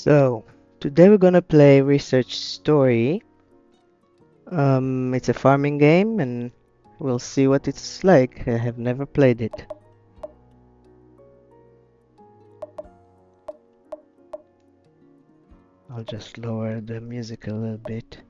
So, today we're gonna play Research Story. It's a farming game and we'll see what it's like. I have never played it. I'll just lower the music a little bit.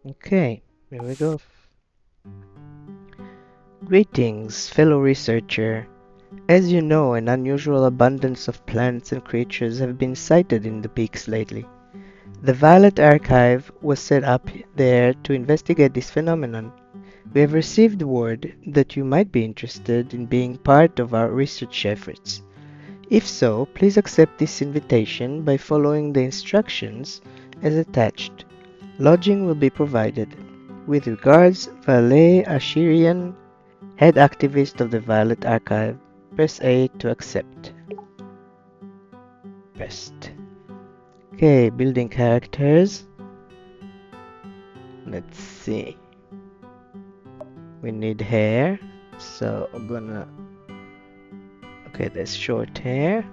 Okay, here we go. Greetings, fellow researcher. As you know, an unusual abundance of plants and creatures have been sighted in the peaks lately. The Violet Archive was set up there to investigate this phenomenon. We have received word that you might be interested in being part of our research efforts. If so, please accept this invitation by following the instructions as attached. Lodging will be provided. With regards, Valet Ashirian, head activist of the Violet Archive. Press A to accept. Pressed. Okay, building characters. Let's see. We need hair, so I'm gonna. Okay, there's short hair.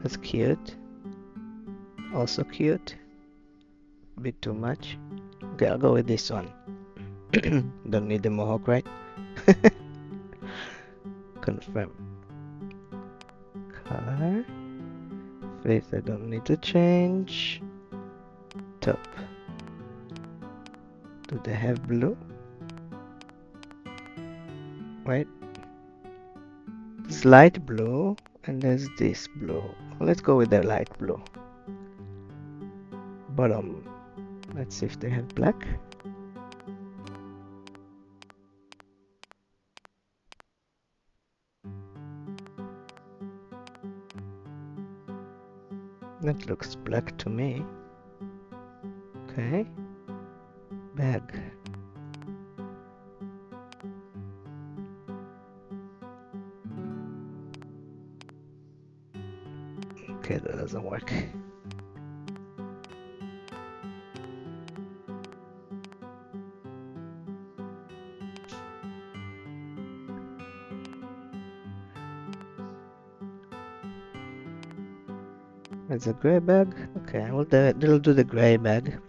That's cute. Also cute. A bit too much. Okay, I'll go with this one. Don't need the mohawk, right? Confirm. Color. Face I don't need to change. Top. Do they have blue? Wait. It's light blue and there's this blue. Let's go with the light blue. Bottom. Let's see if they have black. That looks black to me. Okay. Bag. Okay, that doesn't work. It's a gray bag. Okay, we'll do the gray bag.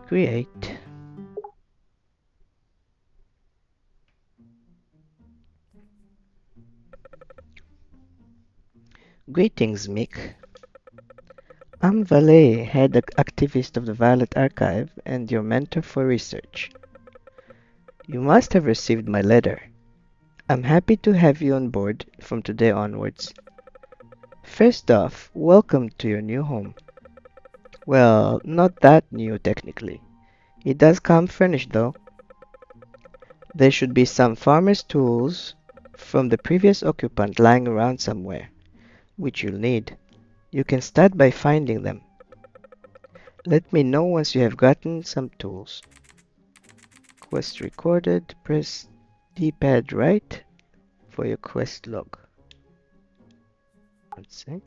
Create. Greetings, Mick. I'm Valet, head activist of the Violet Archive and your mentor for research. You must have received my letter. I'm happy to have you on board from today onwards. First off, welcome to your new home. Well, not that new technically. It does come furnished though. There should be some farmer's tools from the previous occupant lying around somewhere, which you'll need. You can start by finding them. Let me know once you have gotten some tools. Quest recorded. Press D-pad right for your quest log. Let's see.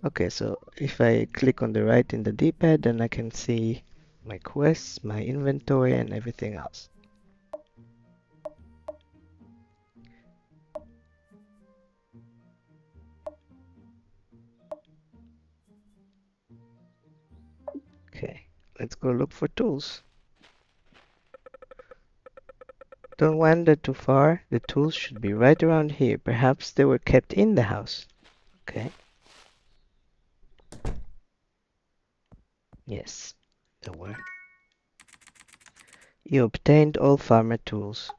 Okay, so if I click on the right in the D-pad, then I can see my quests, my inventory, and everything else. Okay, let's go look for tools. Don't wander too far. The tools should be right around here. Perhaps they were kept in the house. Okay. Yes, they were. You obtained all farmer tools.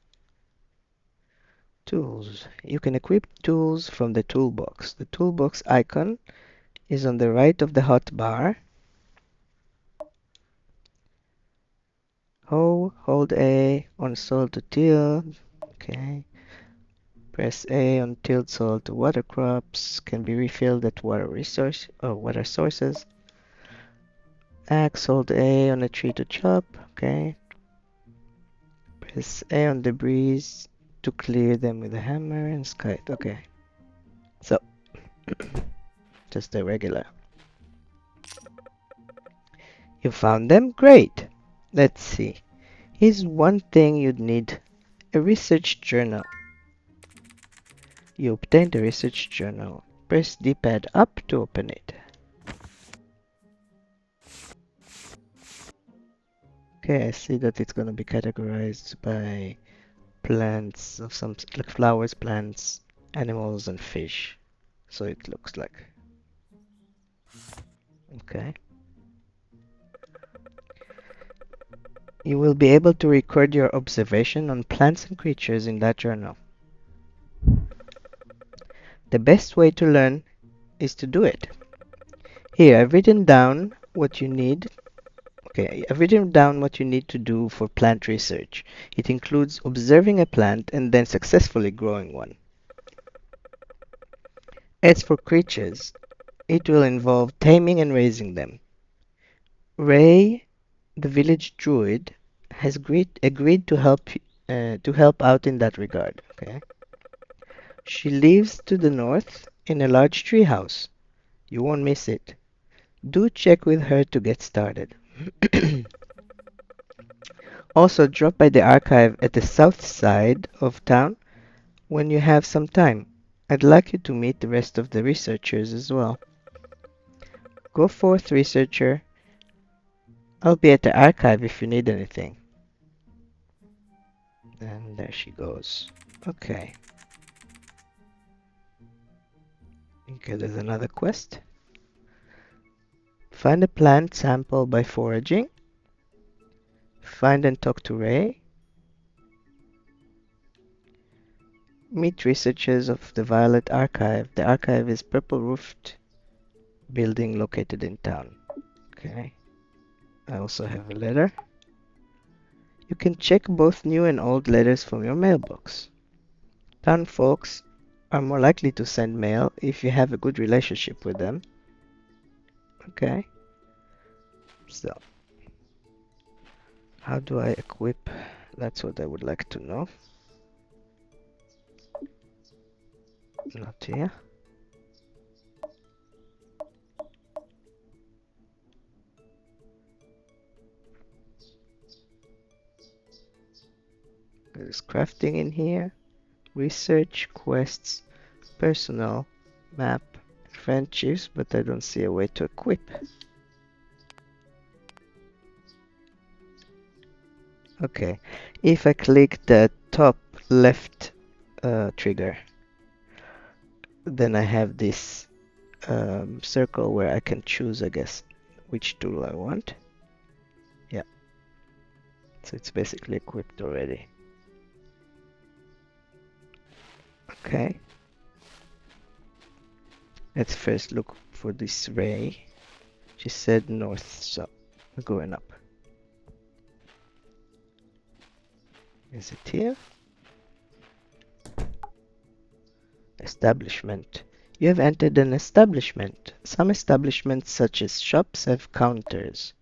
Tools. You can equip tools from the toolbox. The toolbox icon is on the right of the hotbar. Hold A on soil to till. Okay. Press A on tilled soil to water crops. Can be refilled at water resource or water sources. Axe, hold A on a tree to chop. Okay. Press A on debris to clear them with a hammer and kite. Okay. So, just the regular. You found them? Great! Let's see. Here's one thing you'd need. A research journal. You obtain the research journal. Press D-pad up to open it. Okay, I see that it's gonna be categorized by plants of some like flowers, plants, animals, and fish. So it looks like. Okay. You will be able to record your observation on plants and creatures in that journal. The best way to learn is to do it. Here, I've written down what you need. Okay, I've written down what you need to do for plant research. It includes observing a plant and then successfully growing one. As for creatures, it will involve taming and raising them. Ray, the village druid, has agreed to help out in that regard. Okay. She lives to the north in a large tree house. You won't miss it. Do check with her to get started. Also, drop by the archive at the south side of town when you have some time. I'd like you to meet the rest of the researchers as well. Go forth, researcher. I'll be at the archive if you need anything. And there she goes. Okay. Okay, there's another quest. Find a plant sample by foraging. Find and talk to Ray. Meet researchers of the Violet Archive. The archive is purple-roofed building located in town. Okay. I also have a letter. You can check both new and old letters from your mailbox. Town folks are more likely to send mail if you have a good relationship with them. Okay. So, how do I equip? That's what I would like to know. Not here. There's crafting in here. Research, quests, personal, map, friendships, but I don't see a way to equip. Okay, if I click the top left trigger, then I have this circle where I can choose, I guess, which tool I want. Yeah, so it's basically equipped already. Okay, let's first look for this ray. She said north, so we're going up. Is it here? Establishment. You have entered an establishment. Some establishments, such as shops, have counters.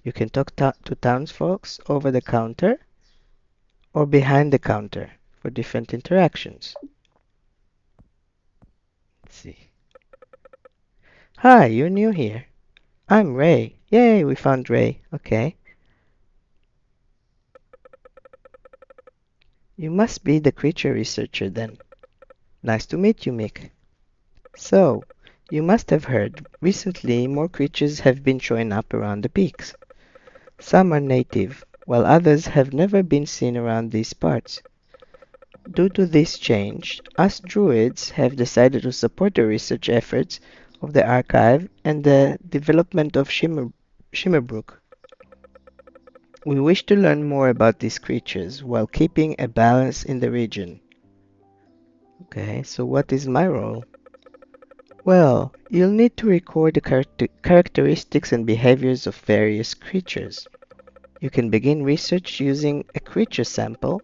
You can talk to townsfolk over the counter or behind the counter for different interactions. Let's see. Hi, you're new here. I'm Ray. Yay, we found Ray. Okay. You must be the creature researcher then. Nice to meet you, Mick. So, you must have heard, recently more creatures have been showing up around the peaks. Some are native, while others have never been seen around these parts. Due to this change, us druids have decided to support the research efforts of the archive and the development of Shimmerbrook. We wish to learn more about these creatures while keeping a balance in the region. Okay, so what is my role? Well, you'll need to record the characteristics and behaviors of various creatures. You can begin research using a creature sample.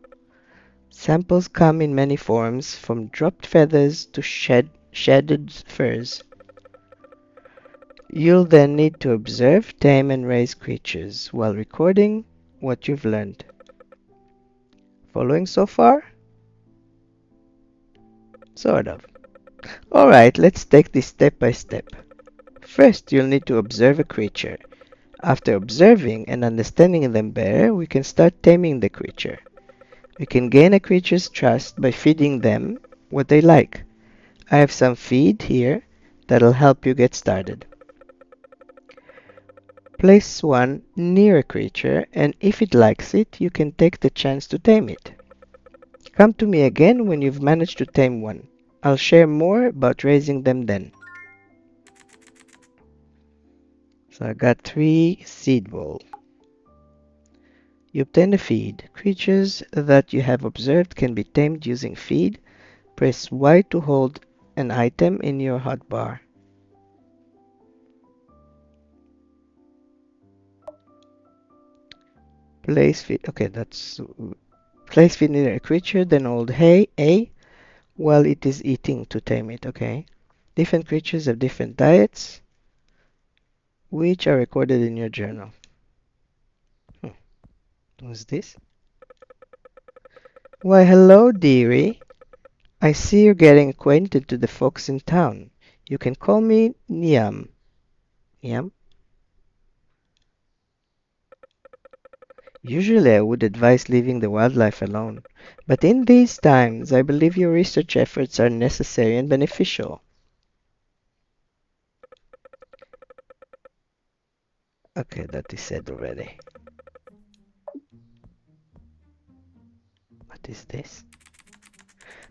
Samples come in many forms, from dropped feathers to shedded furs. You'll then need to observe, tame, and raise creatures while recording what you've learned. Following so far? Sort of. Alright, let's take this step by step. First, you'll need to observe a creature. After observing and understanding them better, we can start taming the creature. We can gain a creature's trust by feeding them what they like. I have some feed here that'll help you get started. Place one near a creature, and if it likes it, you can take the chance to tame it. Come to me again when you've managed to tame one. I'll share more about raising them then. So I got 3 seed balls. You obtain a feed. Creatures that you have observed can be tamed using feed. Press Y to hold an item in your hotbar. Place feed. Okay, that's place feed near a creature, then hold A while it is eating to tame it. Okay. Different creatures have different diets, which are recorded in your journal. What's this? Why, hello, dearie. I see you're getting acquainted to the folks in town. You can call me Niam. Niam? Usually I would advise leaving the wildlife alone, but in these times I believe your research efforts are necessary and beneficial. Okay, that is said already. What is this?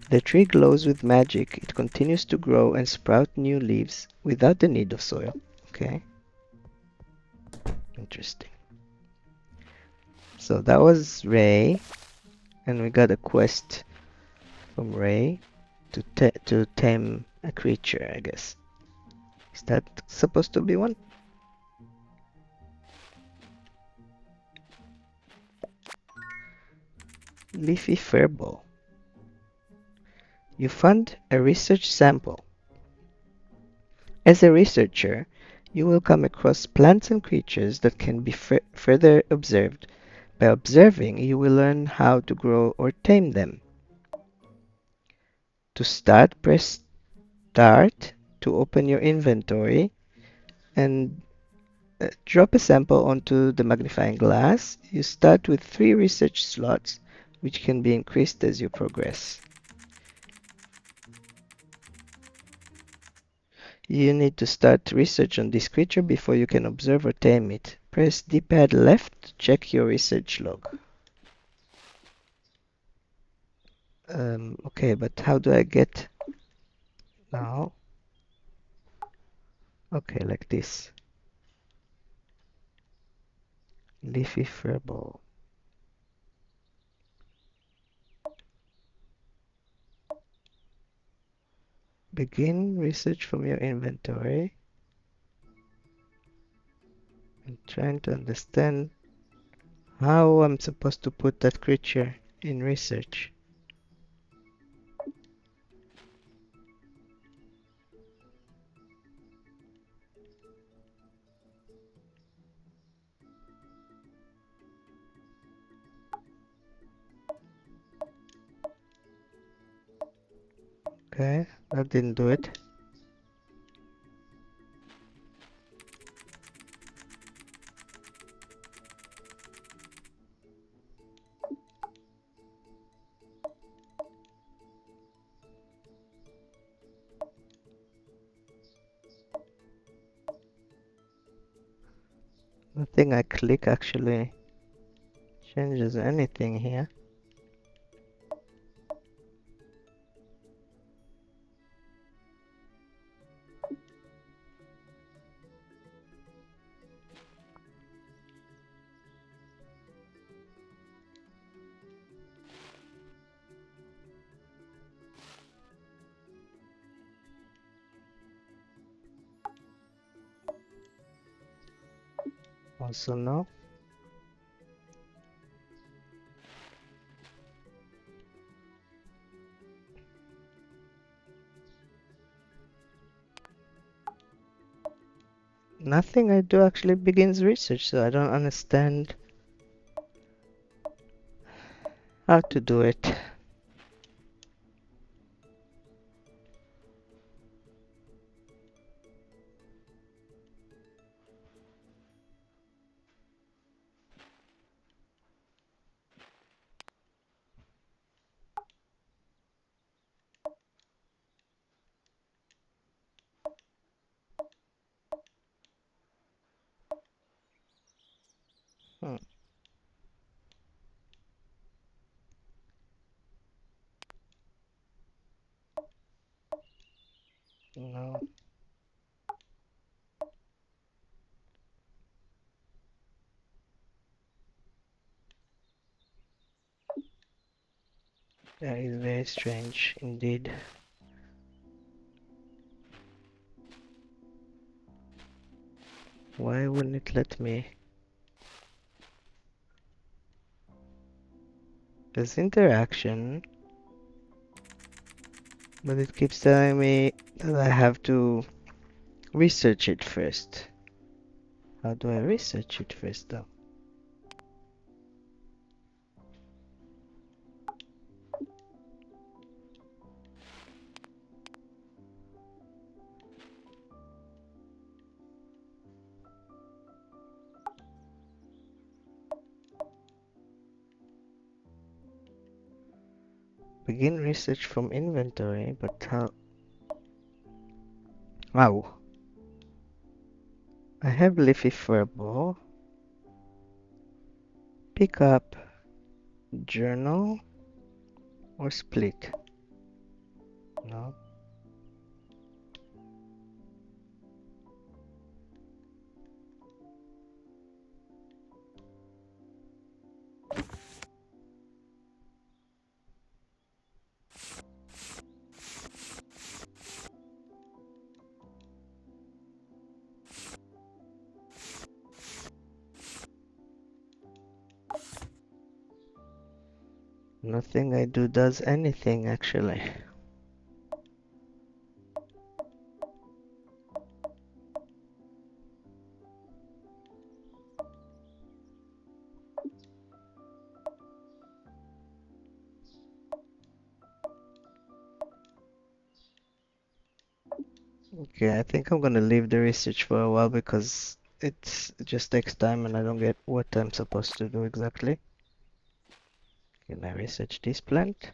The tree glows with magic. It continues to grow and sprout new leaves without the need of soil. Okay, interesting. So that was Ray, and we got a quest from Ray to tame a creature, I guess. Is that supposed to be one? Leafy furball. You found a research sample. As a researcher, you will come across plants and creatures that can be further observed. By observing, you will learn how to grow or tame them. To start, press Start to open your inventory and drop a sample onto the magnifying glass. You start with 3 research slots, which can be increased as you progress. You need to start research on this creature before you can observe or tame it. Press D-pad left to check your research log. Okay, but how do I get now? Okay, like this. Leafy furball. Begin research from your inventory. I'm trying to understand how I'm supposed to put that creature in research. Okay, that didn't do it. Nothing I click actually changes anything here. Also no. Nothing I do actually begins research, so I don't understand how to do it. Hmm, no, that is very strange indeed. Why wouldn't it let me? There's interaction, but it keeps telling me that I have to research it first. How do I research it first though? Begin research from inventory, but how? Wow. I have leafy furball. Pick up, journal, or split. No. Nothing I do does anything actually. Okay, I think I'm gonna leave the research for a while because it just takes time and I don't get what I'm supposed to do exactly. Can I research this plant?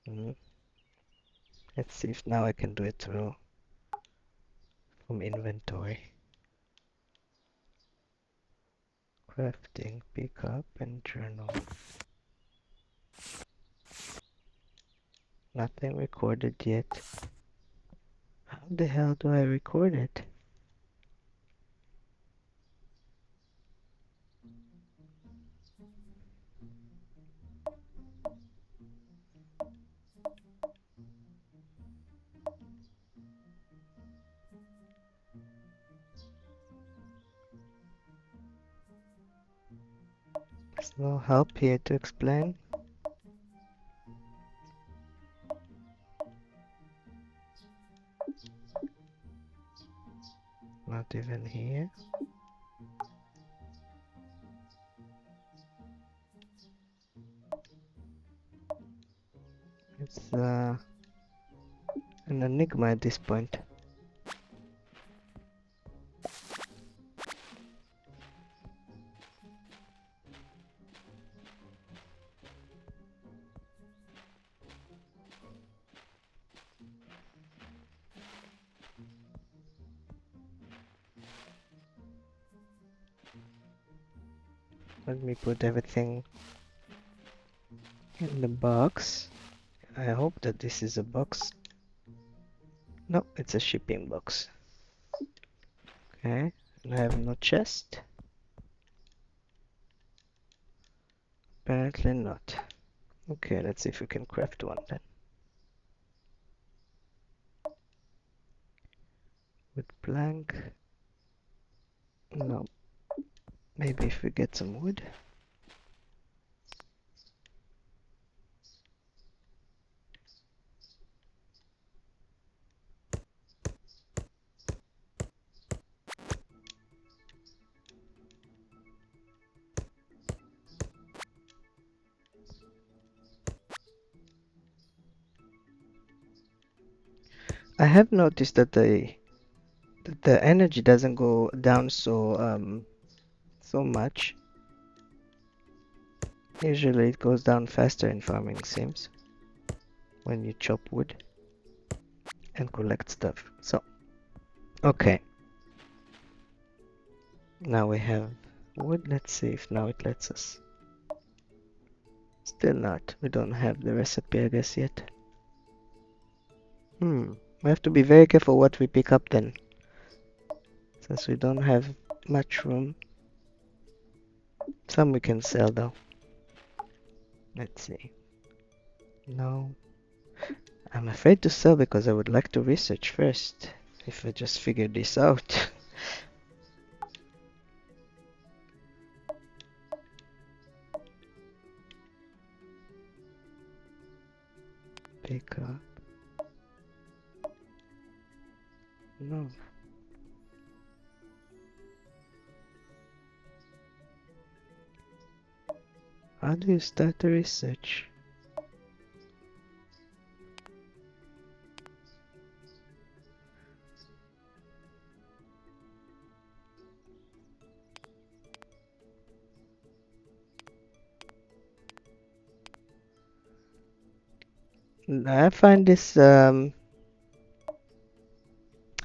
Mm, let's see if now I can do it through from inventory. Crafting, pick up, and journal. Nothing recorded yet. How the hell do I record it? There's no help here to explain. Not even here. It's an enigma at this point. Let me put everything in the box. I hope that this is a box. No, it's a shipping box. Okay, and I have no chest. Apparently not. Okay, let's see if we can craft one then. With plank. No. Maybe if we get some wood. I have noticed that the energy doesn't go down so much. Usually it goes down faster in farming sims when you chop wood and collect stuff. So, okay. Now we have wood. Let's see if now it lets us. Still not. We don't have the recipe, I guess, yet. We have to be very careful what we pick up then, since we don't have much room. Some we can sell though. Let's see. No. I'm afraid to sell because I would like to research first. If I just figure this out. Pick up. No. How do you start a research? I find this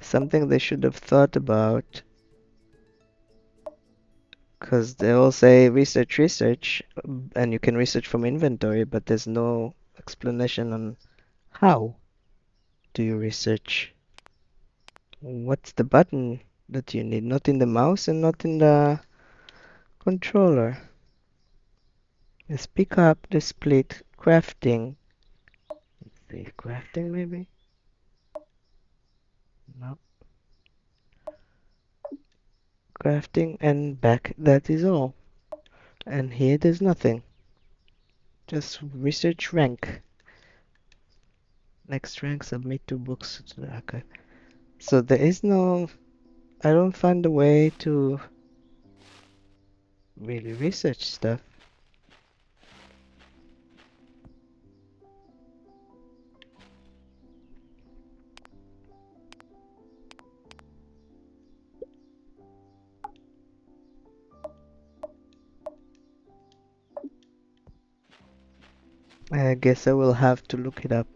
something they should have thought about, because they all say research, research, and you can research from inventory, but there's no explanation on how do you research. What's the button that you need? Not in the mouse and not in the controller. Let's pick up the split crafting. Let's see, crafting maybe? No. Crafting and back, that is all. And here there's nothing. Just research rank. Next rank, submit 2 books to the archive. So there is no, I don't find a way to really research stuff. I guess I will have to look it up.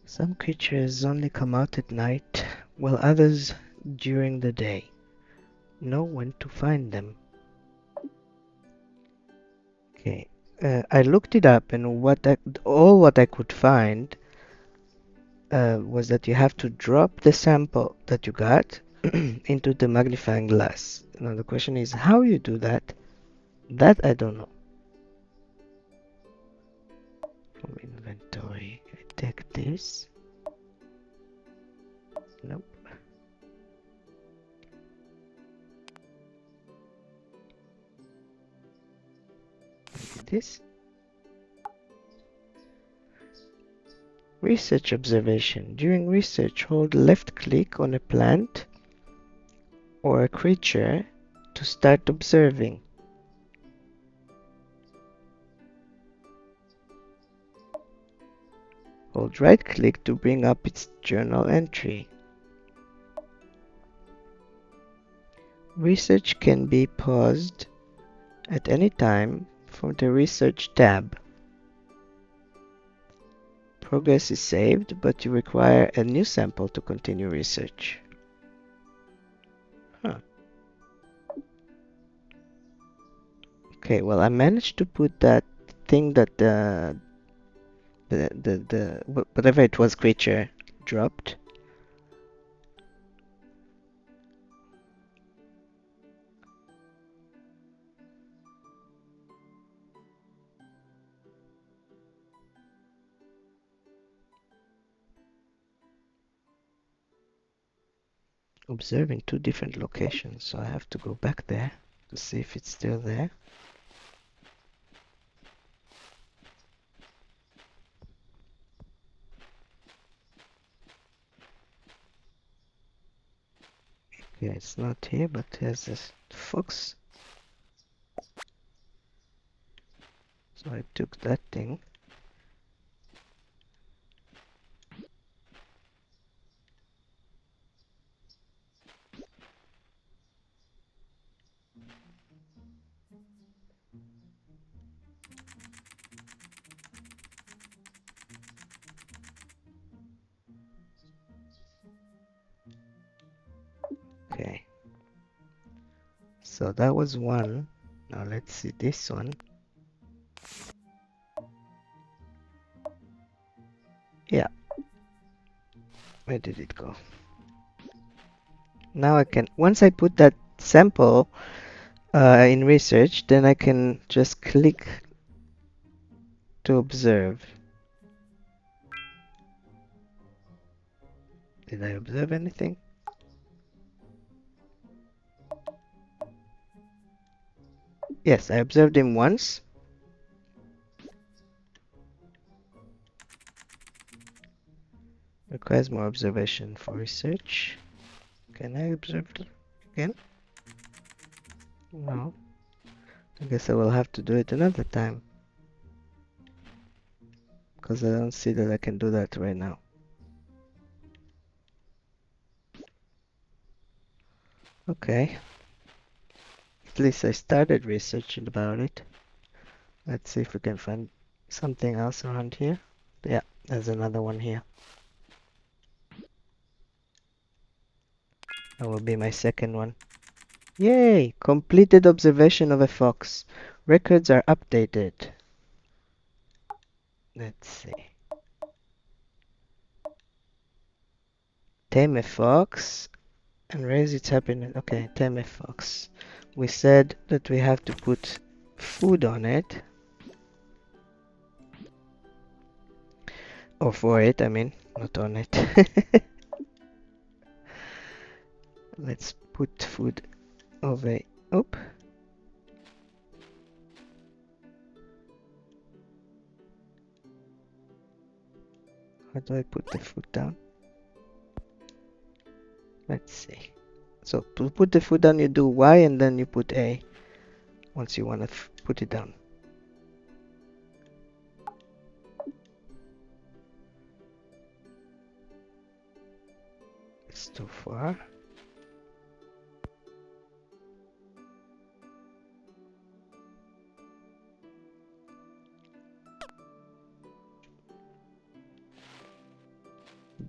Some creatures only come out at night, while others during the day. Know when to find them. Okay, I looked it up, and all what I could find was that you have to drop the sample that you got into the magnifying glass. Now the question is how you do that. That I don't know. From inventory, I take this. Nope. Maybe this. Research observation. During research, hold left click on a plant or a creature to start observing. Hold right click to bring up its journal entry. Research can be paused at any time from the Research tab. Progress is saved, but you require a new sample to continue research. Huh. Okay, well, I managed to put that thing that whatever it was creature dropped. Observing 2 different locations, so I have to go back there. to see if it's still there. Okay, it's not here, but there's this fox. So I took that thing. Okay. So that was one. Now let's see this one. Yeah. Where did it go? Now I can, once I put that sample in research, then I can just click to observe. Did I observe anything? Yes, I observed him once. Requires more observation for research. Can I observe again? No. I guess I will have to do it another time. Because I don't see that I can do that right now. Okay. At least I started researching about it. Let's see if we can find something else around here. Yeah, there's another one here. That will be my second one. Yay! Completed observation of a fox. Records are updated. Let's see. Tame a fox and raise its happiness. Okay, tame a fox. We said that we have to put food on it. Or for it, I mean, not on it. Let's put food over. Oop. How do I put the food down? Let's see. So to put the food down, you do Y and then you put A once you want to put it down. It's too far.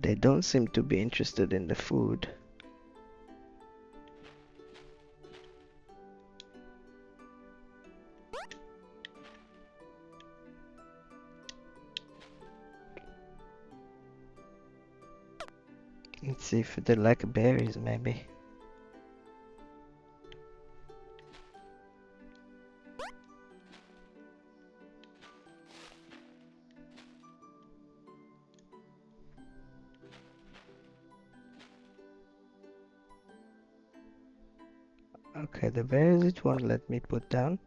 They don't seem to be interested in the food. Let's see if they like berries, maybe. Okay, the berries it won't let me put down.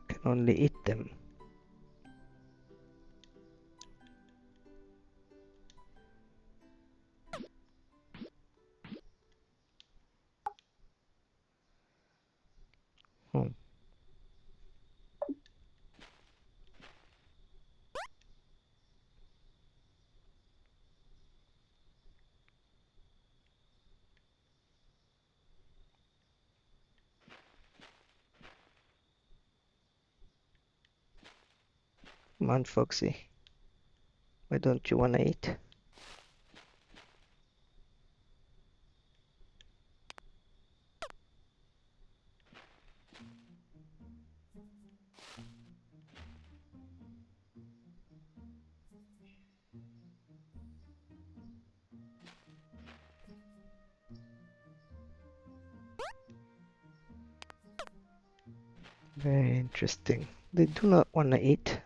Can only eat them. Hmm. Come on, Foxy. Why don't you wanna eat? Very interesting. They do not wanna eat.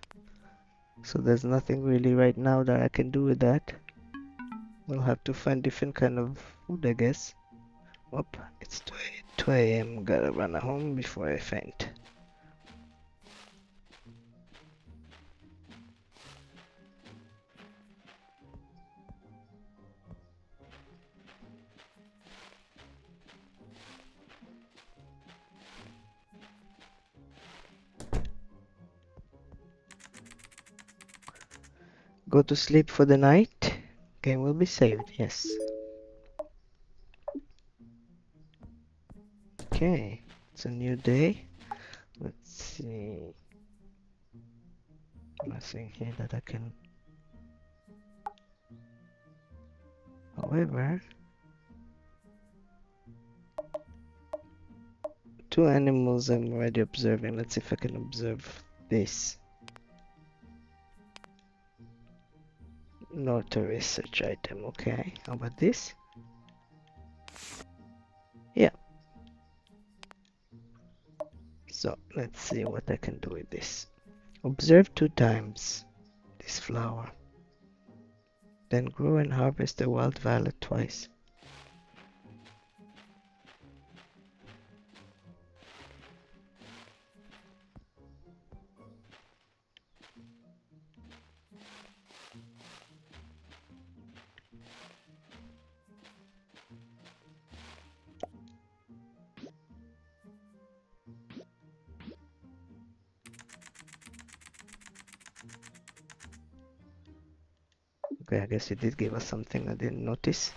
So there's nothing really right now that I can do with that. We'll have to find different kind of food, I guess. Whoop, it's 2 a.m. Gotta run home before I faint. Go to sleep for the night. Game will be saved, yes. Okay, it's a new day. Let's see. Nothing here that I can. However, two animals I'm already observing. Let's see if I can observe this. Not a research item, okay. How about this? Yeah. So let's see what I can do with this. Observe 2 times this flower. Then grow and harvest the wild violet twice. Okay, I guess it did give us something I didn't notice.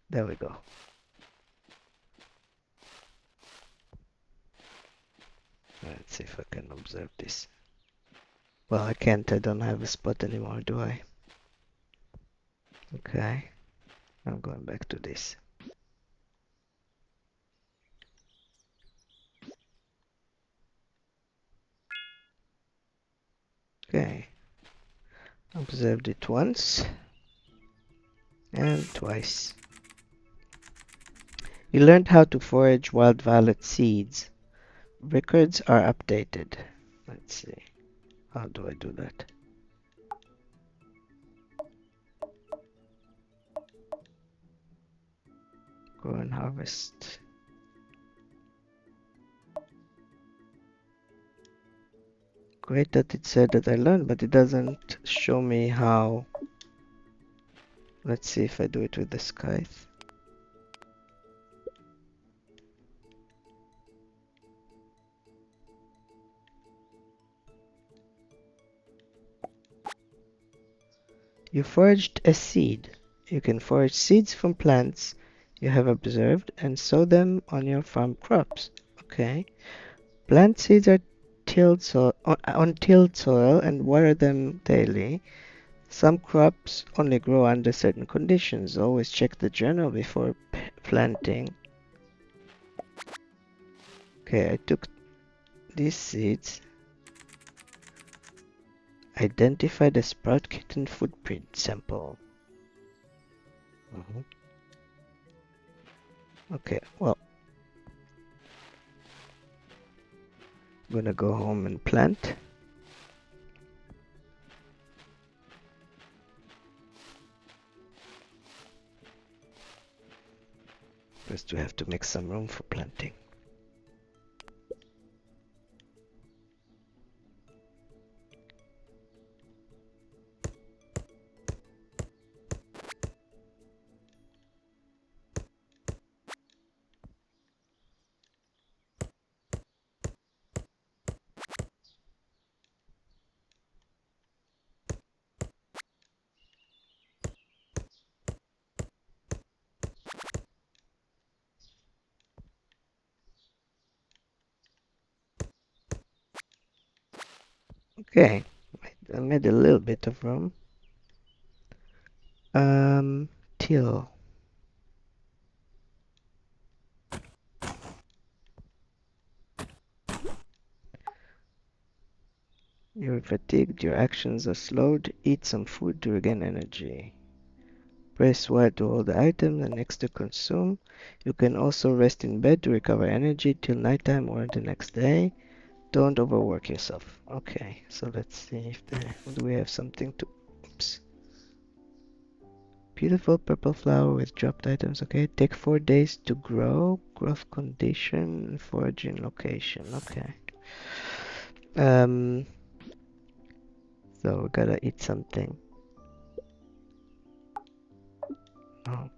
There we go. Let's see if I can observe this. Well, I can't. I don't have a spot anymore, do I? Okay. I'm going back to this. Okay. Observed it once and twice. You learned how to forage wild violet seeds. Records are updated. Let's see. How do I do that? Grow and harvest. Great that it said that I learned, but it doesn't show me how. Let's see if I do it with the scythe. You foraged a seed. You can forage seeds from plants you have observed and sow them on your farm crops. Okay. Plant seeds are on tilled soil and water them daily. Some crops only grow under certain conditions. Always check the journal before planting. Okay, I took these seeds. Identify the sprout kitten footprint sample. Okay, well, I'm gonna go home and plant. First, we have to make some room for planting. Okay, I made a little bit of room. Till. You're fatigued, your actions are slowed. Eat some food to regain energy. Press Y to hold the item and X to consume. You can also rest in bed to recover energy till nighttime or the next day. Don't overwork yourself. Okay, so let's see if do we have something to. Oops. Beautiful purple flower with dropped items. Okay, take 4 days to grow. Growth condition, foraging location. Okay. Um, so we gotta eat something. Oh,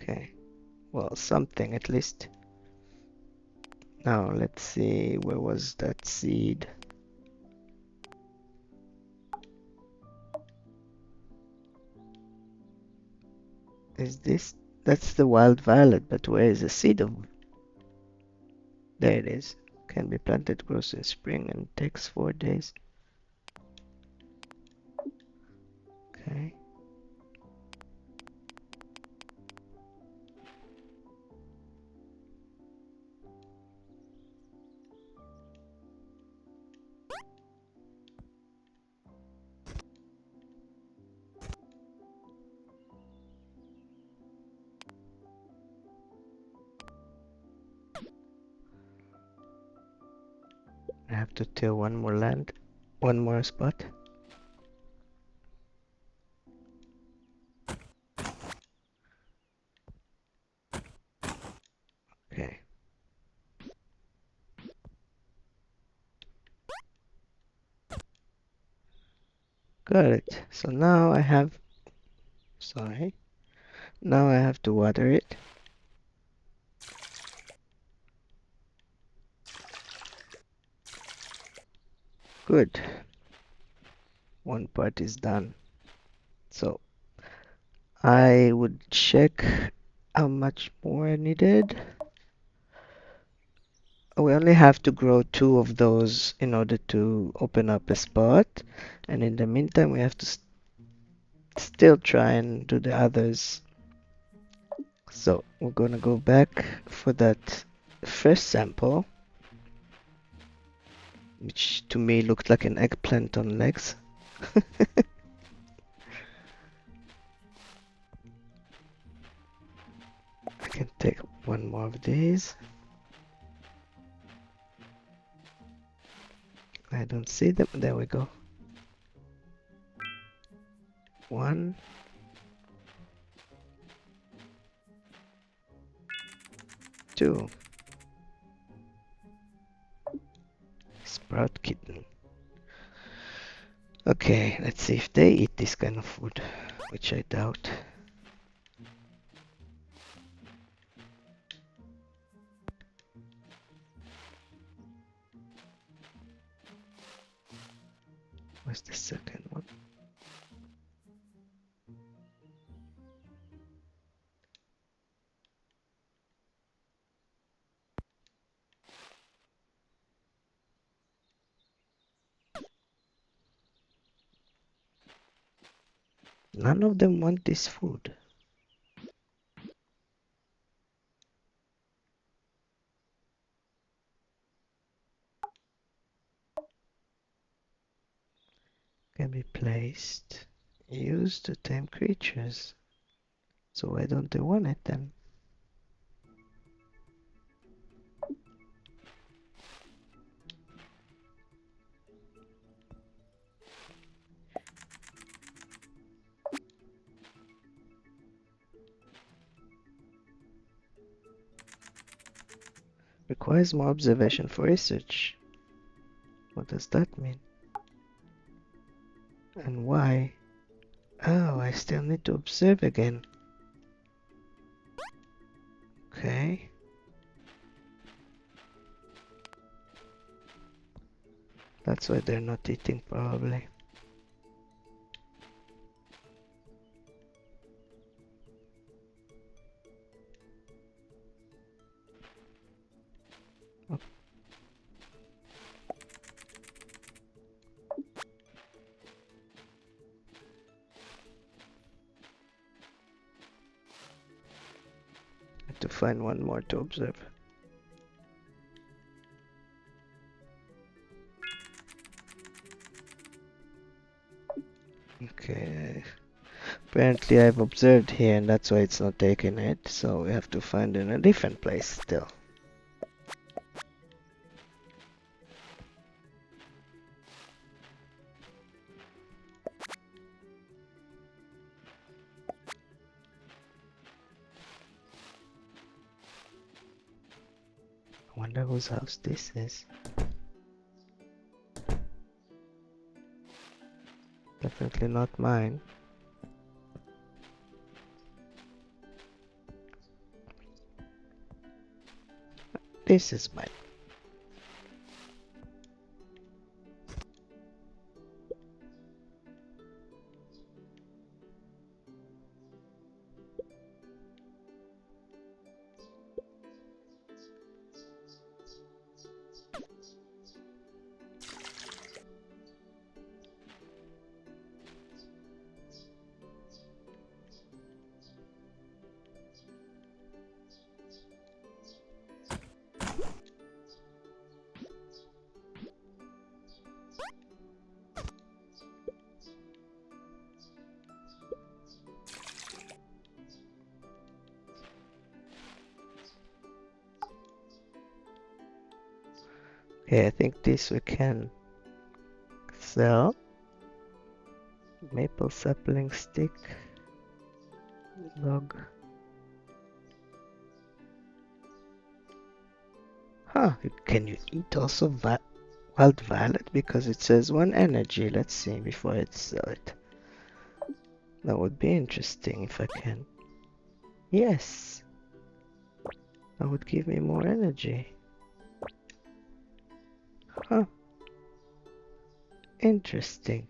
okay. Well, something at least. Now let's see, where was that seed? Is this? That's the wild violet, but where is the seed of? There it is. Can be planted, grows in spring, and takes 4 days. Okay. I have to till one more land, one more spot. Okay. Got it. So now I have, sorry, now I have to water it. Good. One part is done. So I would check how much more I needed. We only have to grow 2 of those in order to open up a spot. And in the meantime, we have to still try and do the others. So we're gonna go back for that first sample, which to me looked like an eggplant on legs. I can take one more of these. I don't see them. There we go. 1, 2. Sprout kitten. Okay, let's see if they eat this kind of food, which I doubt. Where's the second one? None of them want this food. Can be placed. Used to tame creatures. So why don't they want it then? Requires more observation for research. What does that mean? And why? Oh, I still need to observe again. Okay. That's why they're not eating, probably. Oh. Have to find one more to observe. Okay. Apparently I've observed here and that's why it's not taking it, so we have to find it in a different place still. I wonder whose house this is. Definitely not mine. This is mine. Okay, I think this we can sell. Maple sapling stick. Log. Huh, can you eat also wild violet? Because it says 1 energy. Let's see before I sell it. That would be interesting if I can. Yes. That would give me more energy. Huh. Interesting.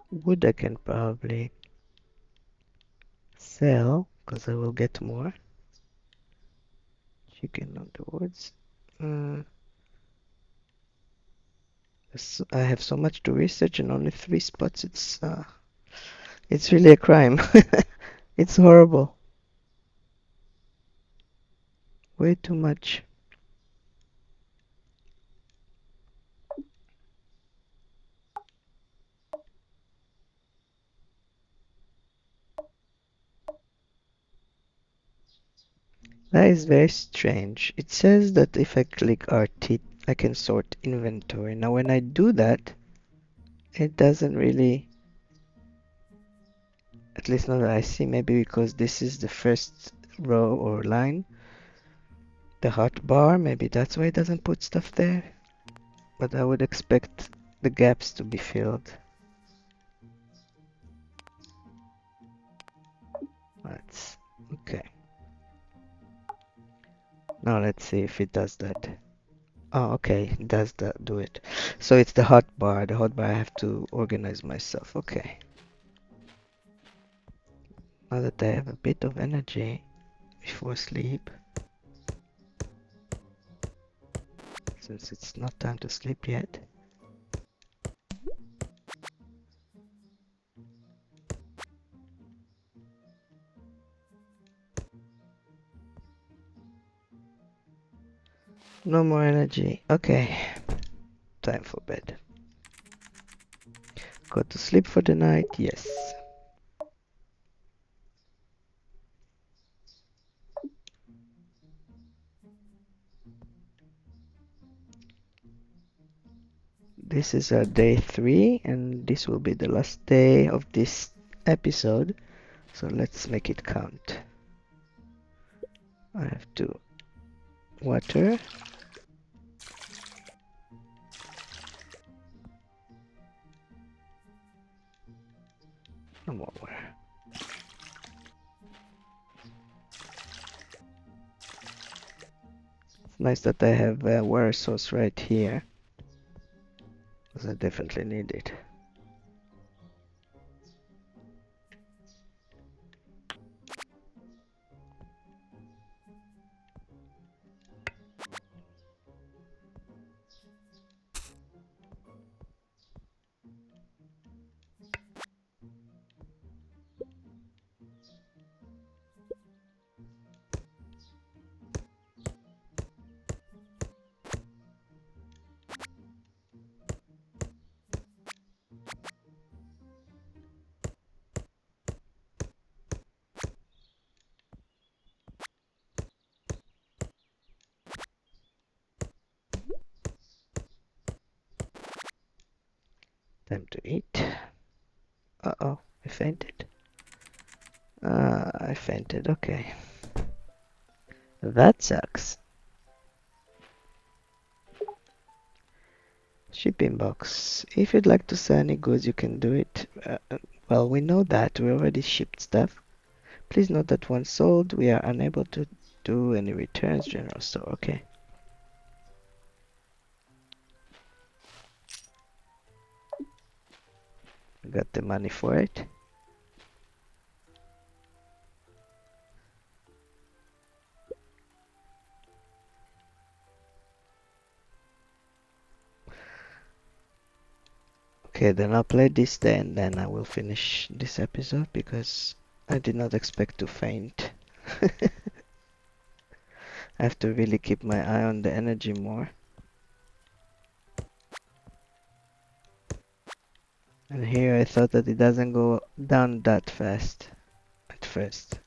Wood I can probably sell because I will get more. Chicken on the woods. I have so much to research and only 3 spots. It's really a crime. It's horrible. Way too much. That is very strange. It says that if I click RT, I can sort inventory. Now when I do that, it doesn't really, at least not that I see, maybe because this is the first row or line. The hot bar, maybe that's why it doesn't put stuff there. But I would expect the gaps to be filled. That's okay. Now let's see if it does that. Oh, okay, it does that, do it. So it's the hot bar. The hot bar I have to organize myself. Okay. Now that I have a bit of energy before sleep, since it's not time to sleep yet. No more energy. Okay, time for bed. Go to sleep for the night. Yes. This is our day 3 and this will be the last day of this episode. So let's make it count. I have to water. No more water. It's nice that I have a water source right here, because I definitely need it. Time to eat. Uh-oh, I fainted. I fainted, okay. That sucks. Shipping box. If you'd like to sell any goods, you can do it. Well, we know that. We already shipped stuff. Please note that once sold, we are unable to do any returns, General Store. Okay. We got the money for it. Okay, then I'll play this day and then I will finish this episode because I did not expect to faint. I have to really keep my eye on the energy more. And here I thought that it doesn't go down that fast at first.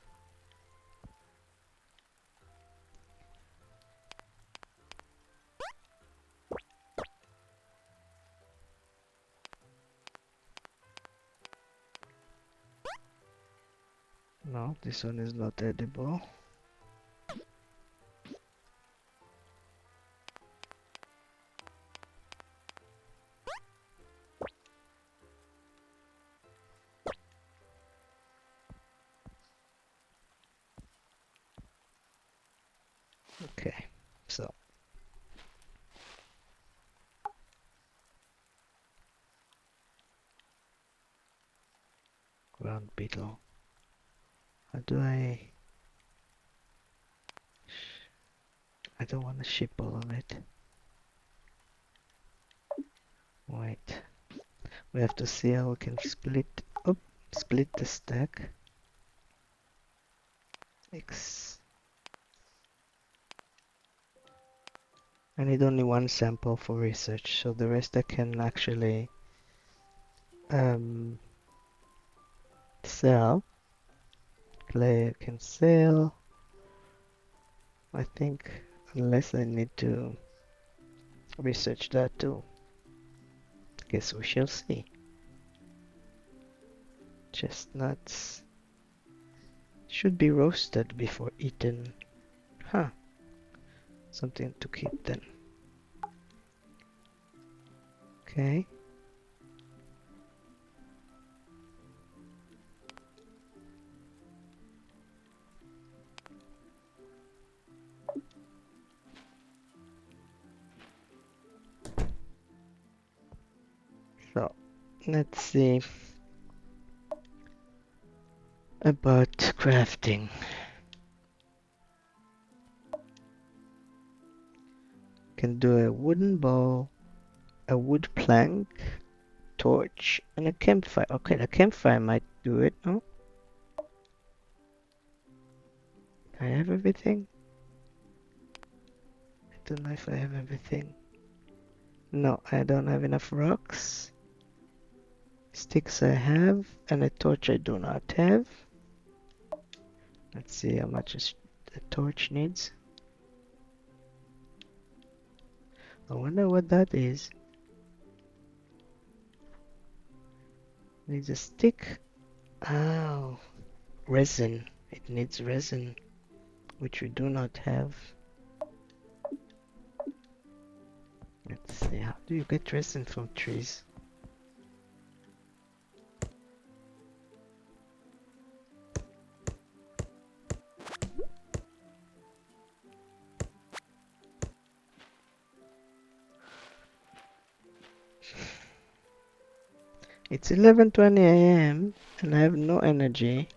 No, this one is not edible. Okay, so ground beetle. How do I don't want to ship all of it. Wait. We have to see how we can split the stack. X. I need only one sample for research, so the rest I can actually sell. Clay I can sell. I think, unless I need to research that too. Guess we shall see. Chestnuts should be roasted before eaten. Huh. Something to keep then. Okay. So, let's see about crafting. Can do a wooden bowl, a wood plank, torch, and a campfire. Okay, the campfire might do it, no? I have everything? I don't know if I have everything. No, I don't have enough rocks. Sticks I have, and a torch I do not have. Let's see how much the torch needs. I wonder what that is. Needs a stick. Oh, resin. It needs resin, which we do not have. Let's see, how do you get resin from trees? It's 11:20 a.m. and I have no energy.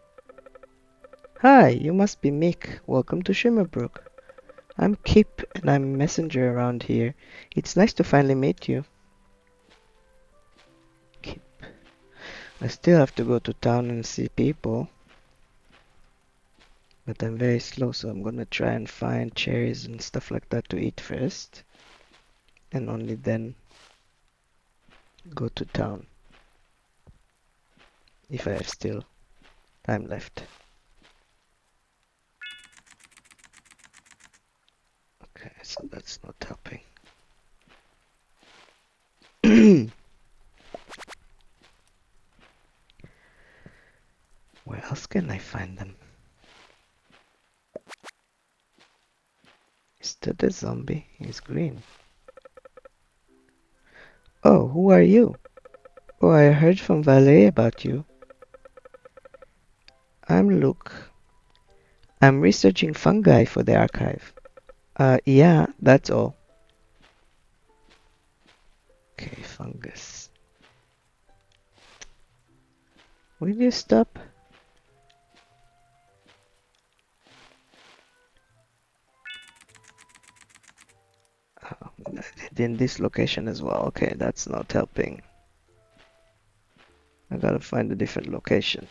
Hi, you must be Mick. Welcome to Shimmerbrook. I'm Kip and I'm a messenger around here. It's nice to finally meet you. Kip. I still have to go to town and see people. But I'm very slow, so I'm gonna try and find cherries and stuff like that to eat first. And only then go to town. If I have still time left. Okay, so that's not helping. else can I find them? Is that a zombie? He's green. Oh, who are you? Oh, I heard from Valet about you. I'm Luke. I'm researching fungi for the archive. Yeah, that's all. Okay, fungus. Will you stop? Oh, in this location as well. Okay, that's not helping. I gotta find a different location.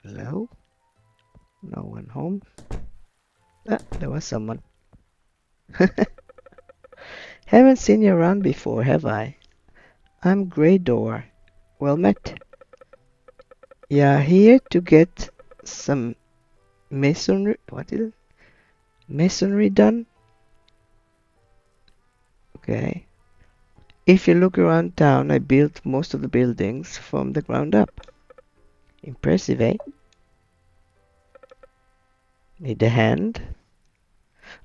Hello? No one home? Ah, there was someone. Haven't seen you around before, have I? I'm Grey Door. Well met. Yeah, here to get some masonry. What is it? Masonry done? Okay. If you look around town, I built most of the buildings from the ground up. Impressive, eh? Need a hand?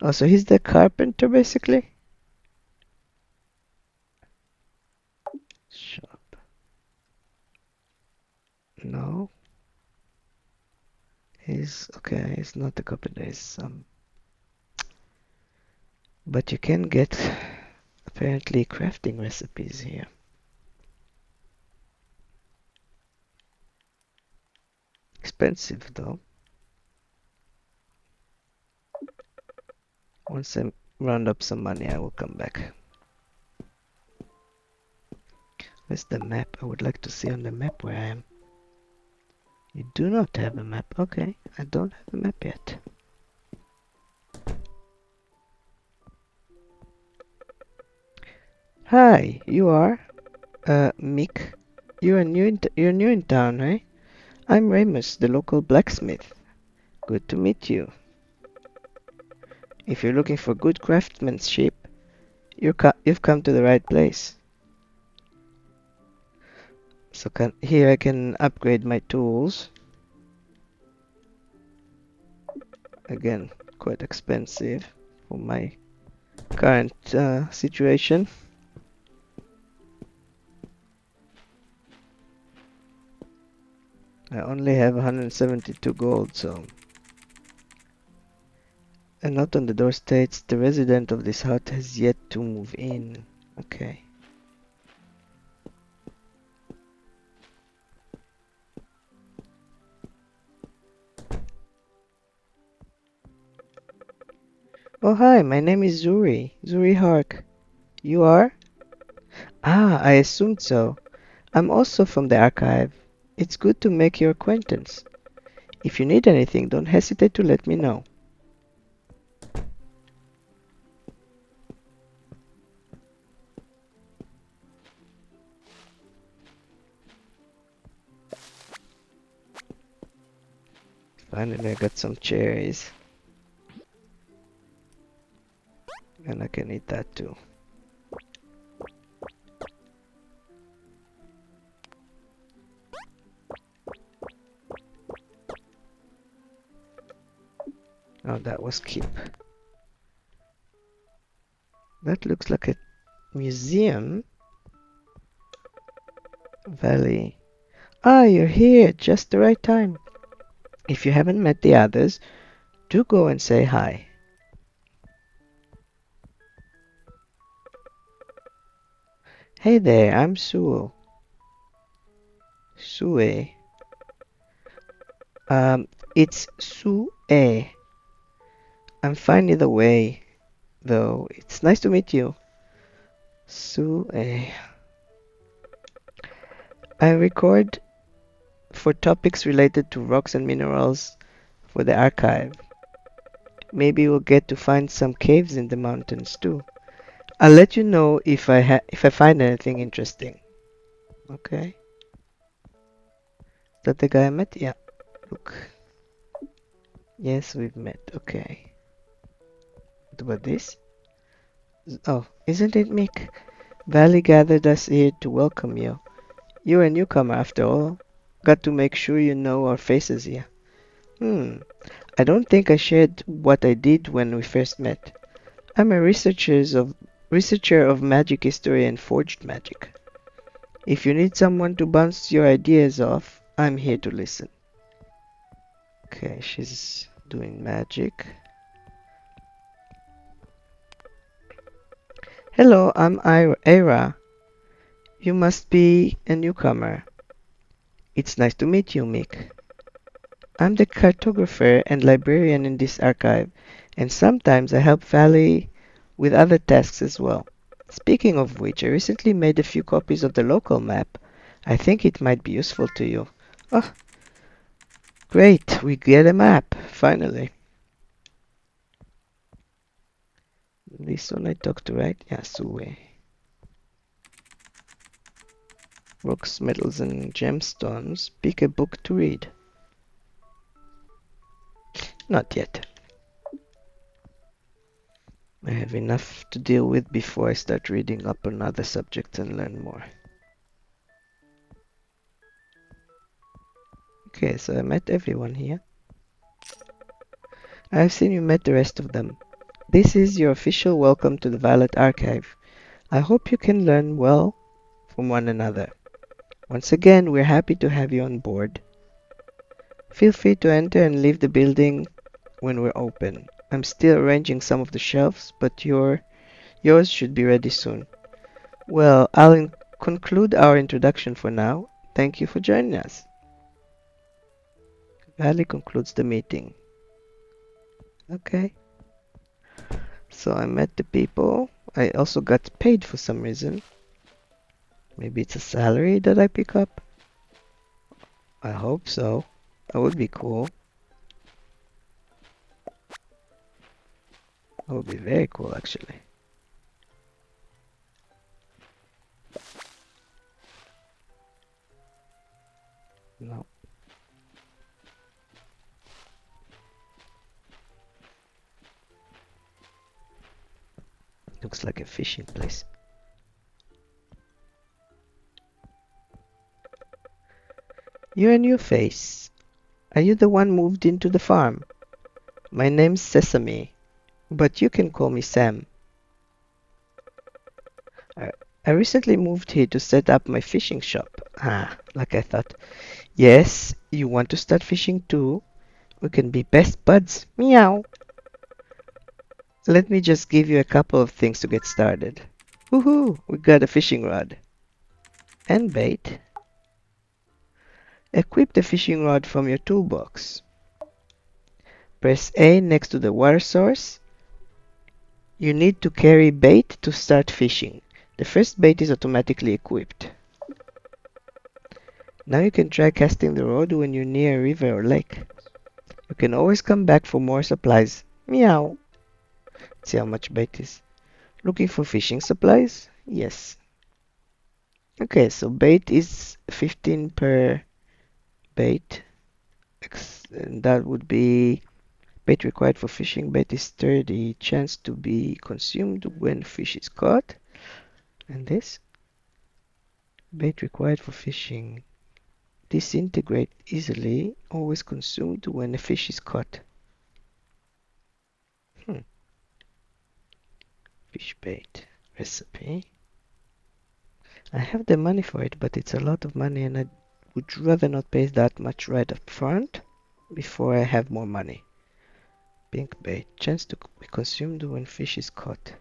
Oh, so he's the carpenter, basically? Shop. No. He's okay. He's not the carpenter. He's but you can get apparently crafting recipes here. Expensive though. Once I round up some money, I will come back. Where's the map? I would like to see on the map where I am. You do not have a map. Okay, I don't have a map yet. Hi, you are? Mick. You're new in town, right? I'm Ramus, the local blacksmith. Good to meet you. If you're looking for good craftsmanship, you've come to the right place. So here I can upgrade my tools. Again, quite expensive for my current situation. I only have 172 gold, so... A note on the door states, the resident of this hut has yet to move in. Okay. Oh, hi, my name is Zuri. Zuri Hark. You are? Ah, I assumed so. I'm also from the archive. It's good to make your acquaintance. If you need anything, don't hesitate to let me know. Finally, I got some cherries. And I can eat that too. Oh, that was keep. That looks like a museum. Valley. Ah, you're here just the right time. If you haven't met the others, do go and say hi. Hey there, I'm Sue. Sue. It's Sue. I'm fine either way, though. It's nice to meet you. Sue. I record for topics related to rocks and minerals for the archive. Maybe we'll get to find some caves in the mountains too. I'll let you know if I find anything interesting. Okay. Is that the guy I met? Yeah. Look. Yes, we've met. Okay. What about this? Oh, isn't it Mick? Valley gathered us here to welcome you. You're a newcomer after all. Got to make sure you know our faces here. Hmm. I don't think I shared what I did when we first met. I'm a researcher of magic history and forged magic. If you need someone to bounce your ideas off, I'm here to listen. Okay, she's doing magic. Hello, I'm Ira. You must be a newcomer. It's nice to meet you, Mick. I'm the cartographer and librarian in this archive, and sometimes I help Valley with other tasks as well. Speaking of which, I recently made a few copies of the local map. I think it might be useful to you. Oh, great, we get a map, finally. This one I talked to, right? Yeah, Sue. Rocks, metals, and gemstones. Pick a book to read. Not yet. I have enough to deal with before I start reading up on other subjects and learn more. Okay, so I met everyone here. I've seen you met the rest of them. This is your official welcome to the Violet Archive. I hope you can learn well from one another. Once again, we're happy to have you on board. Feel free to enter and leave the building when we're open. I'm still arranging some of the shelves, but yours should be ready soon. Well, conclude our introduction for now. Thank you for joining us. Valley concludes the meeting. Okay, so I met the people. I also got paid for some reason. Maybe it's a salary that I pick up. I hope so. That would be cool. That would be very cool, actually. No, looks like a fishing place. You're a new face. Are you the one moved into the farm? My name's Sesame, but you can call me Sam. I, I recently moved here to set up my fishing shop. Ah, like I thought. Yes, you want to start fishing too? We can be best buds. Meow. Let me just give you a couple of things to get started. Woohoo! We got a fishing rod. And bait. Equip the fishing rod from your toolbox. Press A next to the water source. You need to carry bait to start fishing. The first bait is automatically equipped. Now you can try casting the rod when you're near a river or lake. You can always come back for more supplies. Meow. See how much bait is. Looking for fishing supplies? Yes. Okay, so bait is 15 per bait. And that would be bait required for fishing. Bait is 30. Chance to be consumed when fish is caught. And this? Bait required for fishing. Disintegrate easily. Always consumed when a fish is caught. Hmm. Fish bait. Recipe. I have the money for it, but it's a lot of money and I would rather not pay that much right up front before I have more money. Pink bait. Chance to be consumed when fish is caught.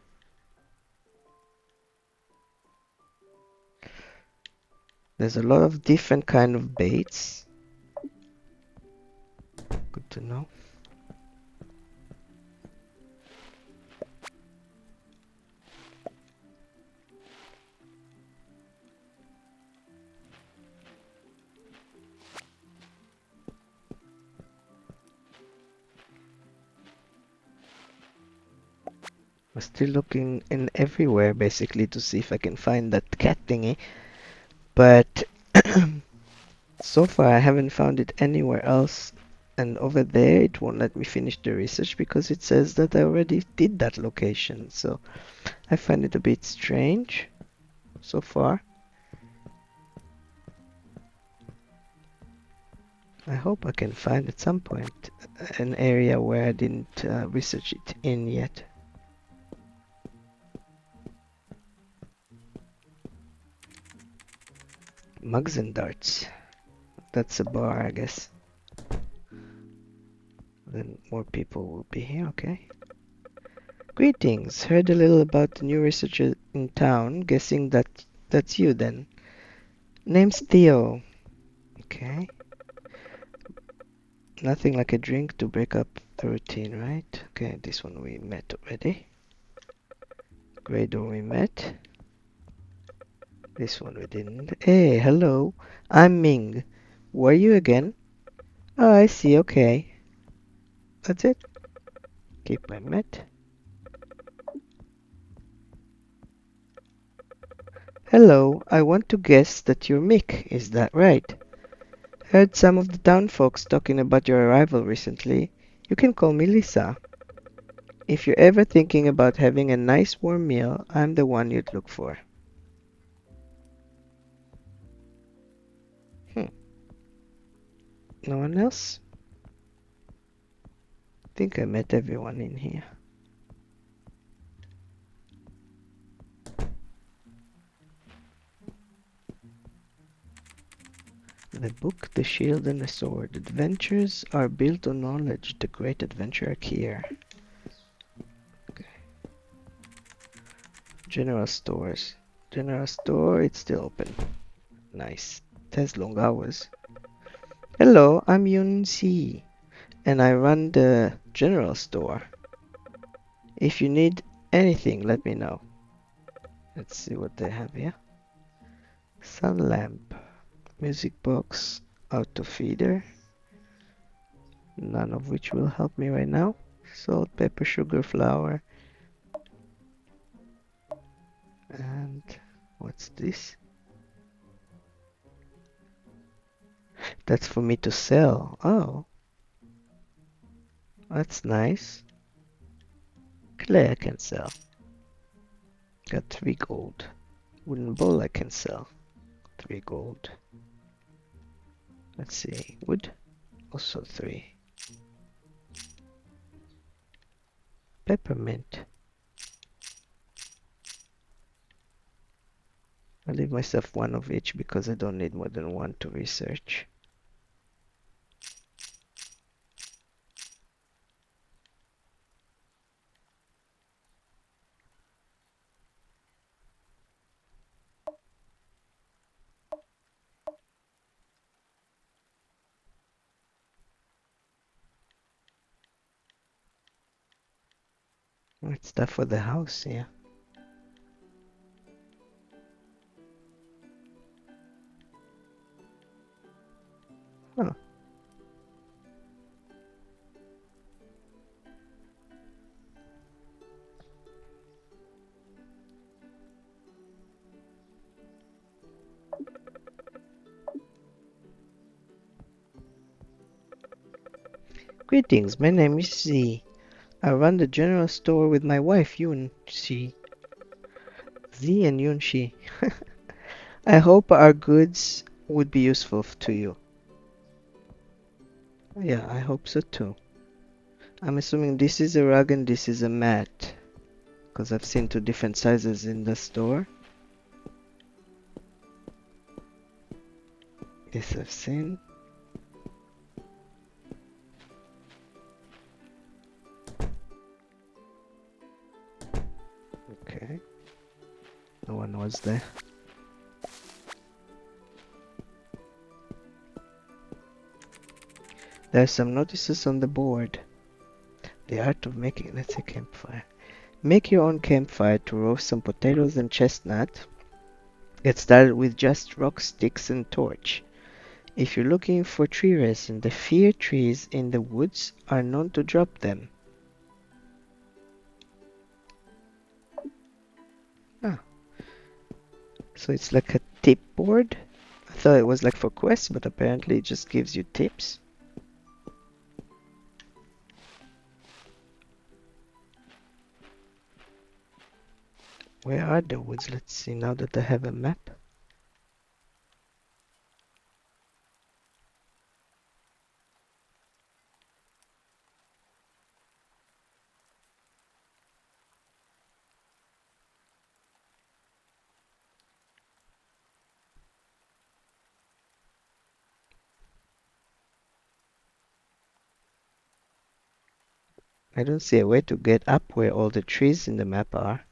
There's a lot of different kind of baits. Good to know. I'm still looking in everywhere basically to see if I can find that cat thingy, but so far I haven't found it anywhere else. And over there it won't let me finish the research because it says that I already did that location. So I find it a bit strange so far. I hope I can find at some point an area where I didn't research it in yet. Mugs and darts. That's a bar, I guess. Then more people will be here, okay. Greetings. Heard a little about the new researcher in town. Guessing that's you then. Name's Theo. Okay. Nothing like a drink to break up the routine, right? Okay, this one we met already. Grado we met. This one we didn't. Hey, hello. I'm Ming. Were you again? Oh, I see. Okay. That's it. Keep my met. Hello. I want to guess that you're Mick. Is that right? Heard some of the town folks talking about your arrival recently. You can call me Lisa. If you're ever thinking about having a nice warm meal, I'm the one you'd look for. Hmm. No one else? Think I met everyone in here. The book, the shield, and the sword. Adventures are built on knowledge. The great adventurer here. Okay. General stores. General store, it's still open. Nice. It has long hours. Hello, I'm Yun Si, and I run the general store. If you need anything, let me know. Let's see what they have here. Sun lamp, music box, auto feeder, none of which will help me right now. Salt, pepper, sugar, flour, and what's this? That's for me to sell. Oh, that's nice. Clay I can sell. Got 3 gold. Wooden bowl I can sell. 3 gold. Let's see. Wood. Also 3. Peppermint. I'll leave myself 1 of each because I don't need more than 1 to research. It's stuff for the house, yeah. Huh. Greetings, my name is Z. I run the general store with my wife, Yun Shi. Z and Yun Shi. I hope our goods would be useful to you. Yeah, I hope so too. I'm assuming this is a rug and this is a mat. Because I've seen 2 different sizes in the store. This I've seen. Okay. No one was there. There's some notices on the board. The art of making, let's say, campfire. Make your own campfire to roast some potatoes and chestnut. Get started with just rock, sticks, and torch. If you're looking for tree resin, the fir trees in the woods are known to drop them. So it's like a tip board. I thought it was like for quests, but apparently it just gives you tips. Where are the woods? Let's see now that I have a map. I don't see a way to get up where all the trees in the map are,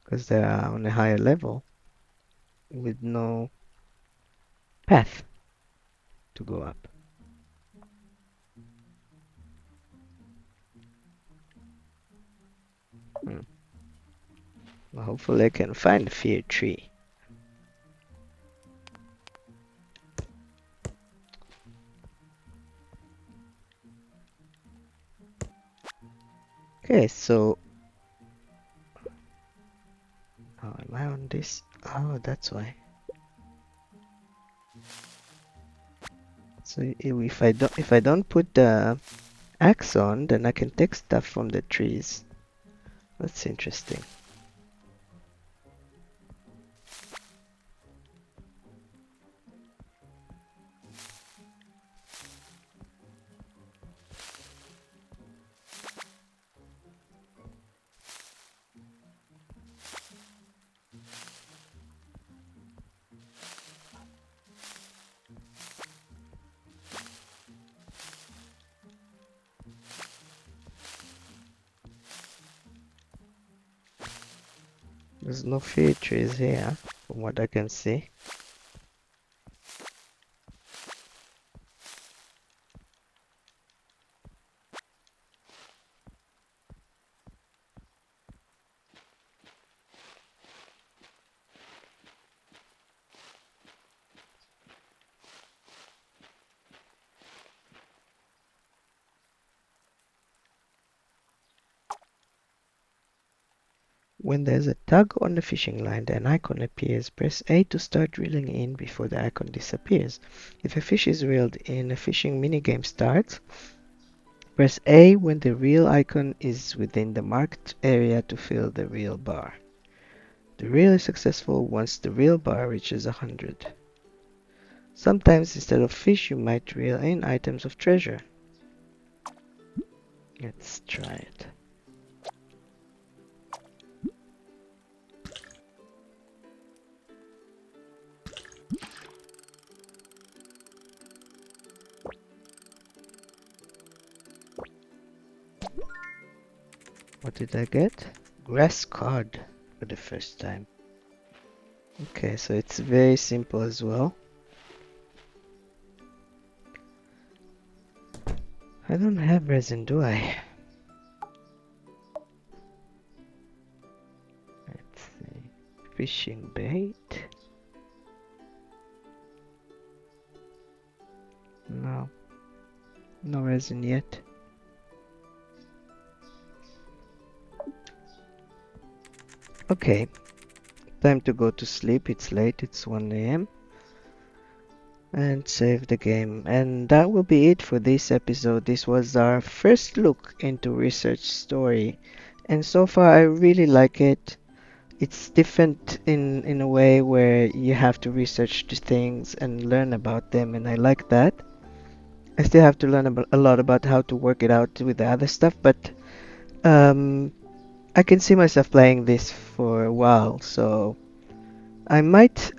because they are on a higher level with no path to go up. Hmm. Well, hopefully I can find a fear tree. Okay, so oh, am I on this? Oh, that's why. So if I don't put the axe on, then I can take stuff from the trees. That's interesting. There's no fear trees here, from what I can see. When there's a tug on the fishing line, an icon appears. Press A to start reeling in before the icon disappears. If a fish is reeled in, a fishing minigame starts. Press A when the reel icon is within the marked area to fill the reel bar. The reel is successful once the reel bar reaches 100. Sometimes instead of fish you might reel in items of treasure. Let's try it. What did I get? Grass cod for the first time. Okay, so it's very simple as well. I don't have resin, do I? Let's see. Fishing bait? No. No resin yet. Okay. Time to go to sleep. It's late. It's 1 a.m. And save the game. And that will be it for this episode. This was our first look into Research Story. And so far I really like it. It's different in a way where you have to research the things and learn about them, and I like that. I still have to learn a lot about how to work it out with the other stuff, but um, I can see myself playing this for a while, so I might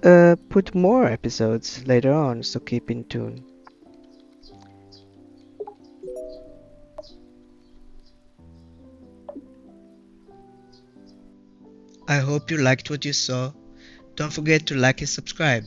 put more episodes later on, so keep in tune. I hope you liked what you saw. Don't forget to like and subscribe.